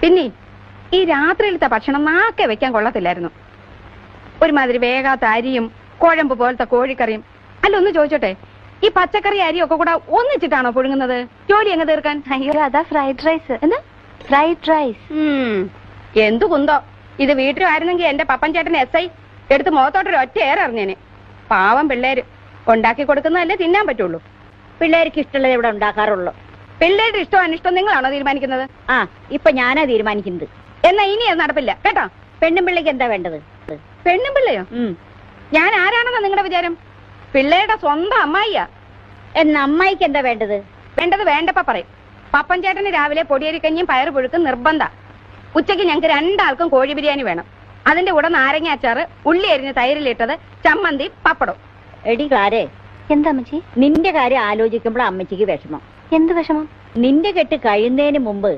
പിന്നെ ഈ രാത്രിയിലത്തെ ഭക്ഷണം നാക്കെ വെക്കാൻ കൊള്ളത്തില്ലായിരുന്നു. ഒരുമാതിരി വേഗാത്ത അരിയും കുഴമ്പ് പോലത്തെ കോഴിക്കറിയും. അല്ല, ഒന്ന് ചോദിച്ചോട്ടെ, ഈ പച്ചക്കറി അരിയും ഒക്കെ കൂടെ ഒന്നിച്ചിട്ടാണോ പുഴുങ്ങുന്നത്? ജോലി എങ്ങ് തീർക്കാൻ? അയ്യോ, അതാ ഫ്രൈഡ് റൈസ്. എന്താ ഫ്രൈഡ് റൈസ്? എന്തു കുന്തോ. ഇത് വീട്ടിലായിരുന്നെങ്കിൽ എന്റെ പപ്പൻ ചേട്ടൻ SI എടുത്ത് മുഖത്തോട്ടൊരു ഒറ്റ ഏറെറിഞ്ഞേനെ. പാവം പിള്ളേര് ഉണ്ടാക്കി കൊടുക്കുന്നതല്ലേ തിന്നാൻ പറ്റുള്ളൂ. പിള്ളേർക്ക് ഇഷ്ടമുള്ളത് ഇവിടെ ഉണ്ടാക്കാറുള്ളൂ. പിള്ളേരുടെ ഇഷ്ടം അനിഷ്ടം നിങ്ങളാണോ തീരുമാനിക്കുന്നത്? ആ, ഇപ്പൊ ഞാനാ തീരുമാനിക്കുന്നത്. എന്നാ ഇനി അത് നടപ്പില്ല കേട്ടോ. പെണ്ണും പിള്ളേക്ക് എന്താ വേണ്ടത്? പെണ്ണും പിള്ളയോ? ഞാൻ ആരാണെന്നാ നിങ്ങളുടെ വിചാരം? പിള്ളേരുടെ സ്വന്തം അമ്മായിയാ. എന്നാ അമ്മായിക്ക് എന്താ വേണ്ടത്? വേണ്ടത് വേണ്ടപ്പ പറയും. പപ്പൻ ചേട്ടന് രാവിലെ പൊടിയരിക്കഞ്ഞും പയറ് പുഴുക്കും നിർബന്ധ. ഉച്ചയ്ക്ക് ഞങ്ങൾക്ക് രണ്ടാൾക്കും കോഴി ബിരിയാണി വേണം. അതിന്റെ കൂടെ നാരങ്ങ അച്ചാറ്, ഉള്ളി അരിഞ്ഞ് തൈരിലിട്ടത്, ചമ്മന്തി, പപ്പടം. എടി കാരേ, എന്താ അമ്മച്ചി? നിന്റെ കാര്യം ആലോചിക്കുമ്പോൾ അമ്മച്ചിക്ക് വിഷമം. എന്ത് വിഷമം? നിന്റെ കെട്ട് കഴിയുന്നതിന് മുമ്പ്